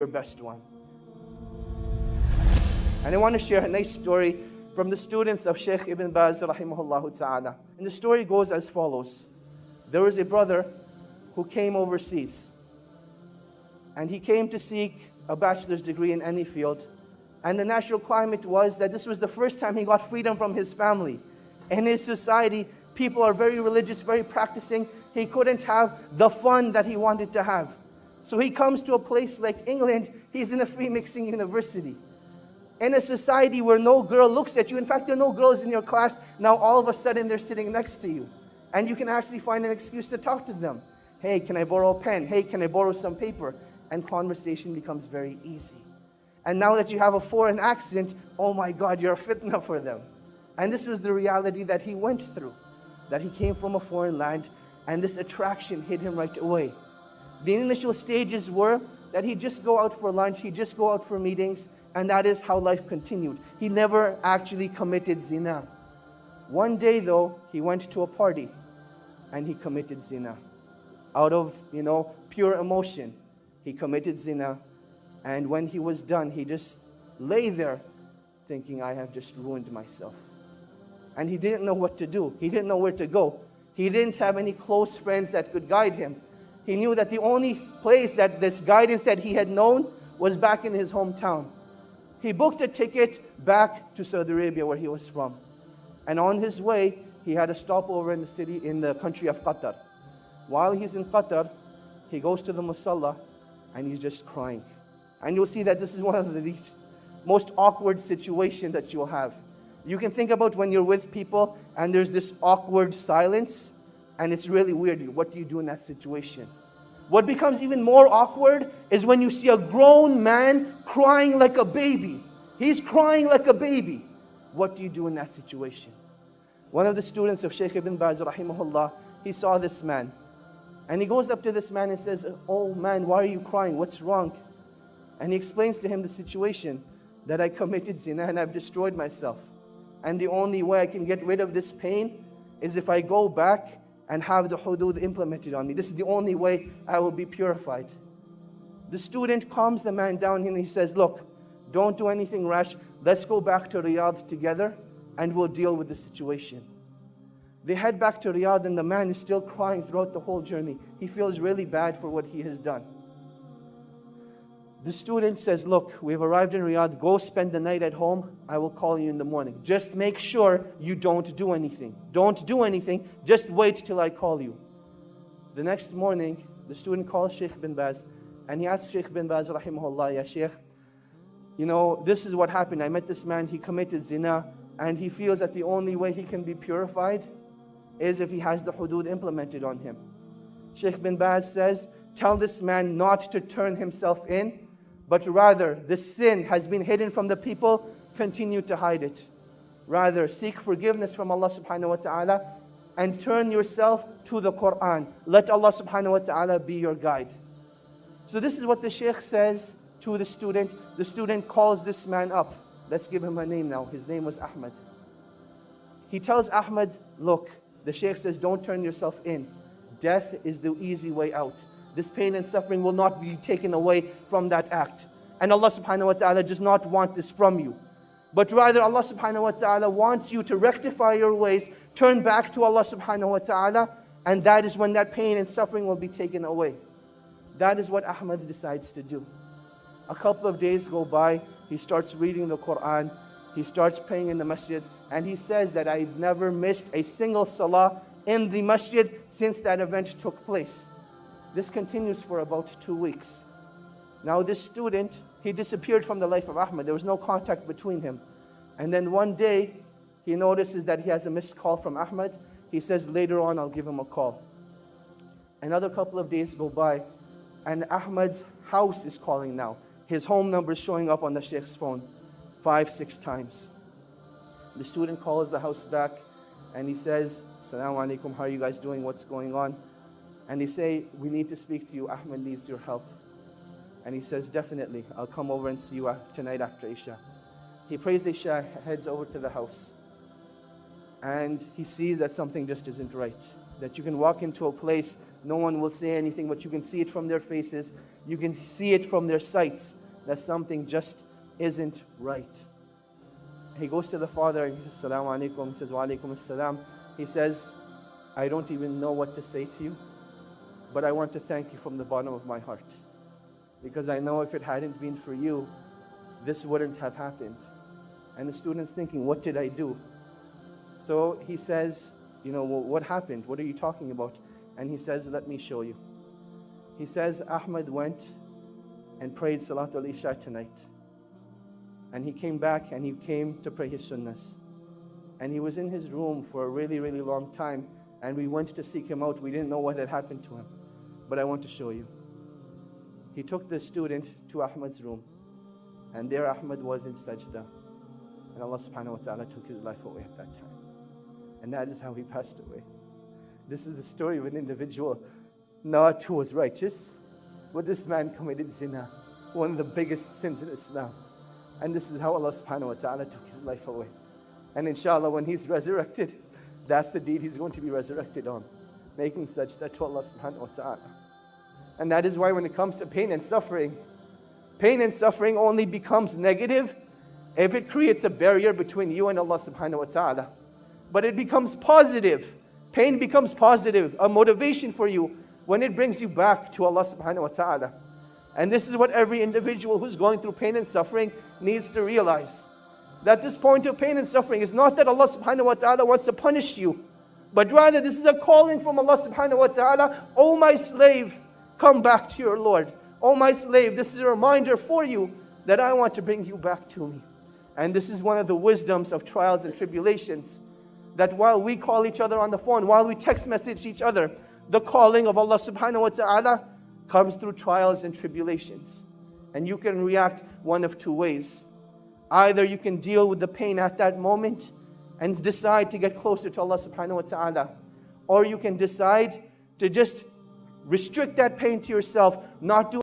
your best one. And I want to share a nice story from the students of Shaykh Ibn Baz rahimahullah ta'ala. And the story goes as follows. There was a brother who came overseas. And he came to seek a bachelor's degree in any field. And the natural climate was that this was the first time he got freedom from his family. In his society, people are very religious, very practicing. He couldn't have the fun that he wanted to have. So he comes to a place like England. He's in a free mixing university. In a society where no girl looks at you. In fact, there are no girls in your class. Now all of a sudden they're sitting next to you. And you can actually find an excuse to talk to them. Hey, can I borrow a pen? Hey, can I borrow some paper? And conversation becomes very easy. And now that you have a foreign accent, oh my God, you're a fitna for them. And this was the reality that he went through. That he came from a foreign land, and this attraction hit him right away. The initial stages were that he'd just go out for lunch, he'd just go out for meetings, and that is how life continued. He never actually committed zina. One day though, he went to a party, and he committed zina. Out of, pure emotion, he committed zina. And when he was done, he just lay there thinking, I have just ruined myself. And he didn't know what to do. He didn't know where to go. He didn't have any close friends that could guide him. He knew that the only place that this guidance that he had known was back in his hometown. He booked a ticket back to Saudi Arabia where he was from. And on his way, he had a stopover in the country of Qatar. While he's in Qatar, he goes to the musalla and he's just crying. And you'll see that this is one of the most awkward situations that you'll have. You can think about when you're with people and there's this awkward silence and it's really weird. What do you do in that situation? What becomes even more awkward is when you see a grown man crying like a baby. He's crying like a baby. What do you do in that situation? One of the students of Shaykh Ibn Baz rahimahullah, he saw this man. And he goes up to this man and says, oh man, why are you crying? What's wrong? And he explains to him the situation, that I committed zina and I've destroyed myself. And the only way I can get rid of this pain is if I go back and have the hudud implemented on me. This is the only way I will be purified. The student calms the man down and he says, look, don't do anything rash. Let's go back to Riyadh together and we'll deal with the situation. They head back to Riyadh and the man is still crying throughout the whole journey. He feels really bad for what he has done. The student says, look, we've arrived in Riyadh, go spend the night at home, I will call you in the morning. Just make sure you don't do anything. Don't do anything, just wait till I call you. The next morning, the student calls Shaykh bin Baz, and he asks Shaykh bin Baz, rahimahullah, ya Shaykh, this is what happened. I met this man, he committed zina, and he feels that the only way he can be purified is if he has the hudud implemented on him. Shaykh bin Baz says, tell this man not to turn himself in, but rather, the sin has been hidden from the people, continue to hide it. Rather, seek forgiveness from Allah subhanahu wa ta'ala and turn yourself to the Quran. Let Allah subhanahu wa ta'ala be your guide. So this is what the Shaykh says to the student. The student calls this man up. Let's give him a name now. His name was Ahmad. He tells Ahmad, look, the Shaykh says, don't turn yourself in. Death is the easy way out. This pain and suffering will not be taken away from that act. And Allah subhanahu wa ta'ala does not want this from you. But rather Allah subhanahu wa ta'ala wants you to rectify your ways, turn back to Allah subhanahu wa ta'ala, and that is when that pain and suffering will be taken away. That is what Ahmad decides to do. A couple of days go by, he starts reading the Quran, he starts praying in the masjid, and he says that I've never missed a single salah in the masjid since that event took place. This continues for about 2 weeks. Now this student, he disappeared from the life of Ahmad. There was no contact between him. And then one day, he notices that he has a missed call from Ahmad. He says, later on, I'll give him a call. Another couple of days go by, and Ahmad's house is calling now. His home number is showing up on the Shaykh's phone 5, 6 times. The student calls the house back, and he says, Assalamu alaikum, how are you guys doing? What's going on? And they say, we need to speak to you. Ahmad needs your help. And he says, definitely, I'll come over and see you tonight after Isha. He prays Isha, heads over to the house. And he sees that something just isn't right. That you can walk into a place, no one will say anything, but you can see it from their faces. You can see it from their sights that something just isn't right. He goes to the father and he says, Assalamu alaikum. He says, Wa alaikum assalam. He says, I don't even know what to say to you, but I want to thank you from the bottom of my heart. Because I know if it hadn't been for you, this wouldn't have happened. And the student's thinking, what did I do? So he says, well, what happened? What are you talking about? And he says, let me show you. He says, Ahmad went and prayed Salatul Isha tonight. And he came back and he came to pray his sunnahs. And he was in his room for a really, really long time. And we went to seek him out. We didn't know what had happened to him. But I want to show you. He took the student to Ahmad's room. And there Ahmad was in sajda. And Allah subhanahu wa ta'ala took his life away at that time. And that is how he passed away. This is the story of an individual, not who was righteous, but this man committed zina, one of the biggest sins in Islam. And this is how Allah subhanahu wa ta'ala took his life away. And inshallah, when he's resurrected, that's the deed he's going to be resurrected on, making sajda to Allah subhanahu wa ta'ala. And that is why when it comes to pain and suffering only becomes negative if it creates a barrier between you and Allah subhanahu wa ta'ala. But it becomes positive. Pain becomes positive, a motivation for you when it brings you back to Allah subhanahu wa ta'ala. And this is what every individual who's going through pain and suffering needs to realize. That this point of pain and suffering is not that Allah subhanahu wa ta'ala wants to punish you, but rather this is a calling from Allah subhanahu wa ta'ala. Oh my slave, come back to your Lord. Oh my slave, this is a reminder for you that I want to bring you back to me. And this is one of the wisdoms of trials and tribulations. That while we call each other on the phone, while we text message each other, the calling of Allah subhanahu wa ta'ala comes through trials and tribulations. And you can react one of two ways. Either you can deal with the pain at that moment and decide to get closer to Allah subhanahu wa ta'ala. Or you can decide to just restrict that pain to yourself, not do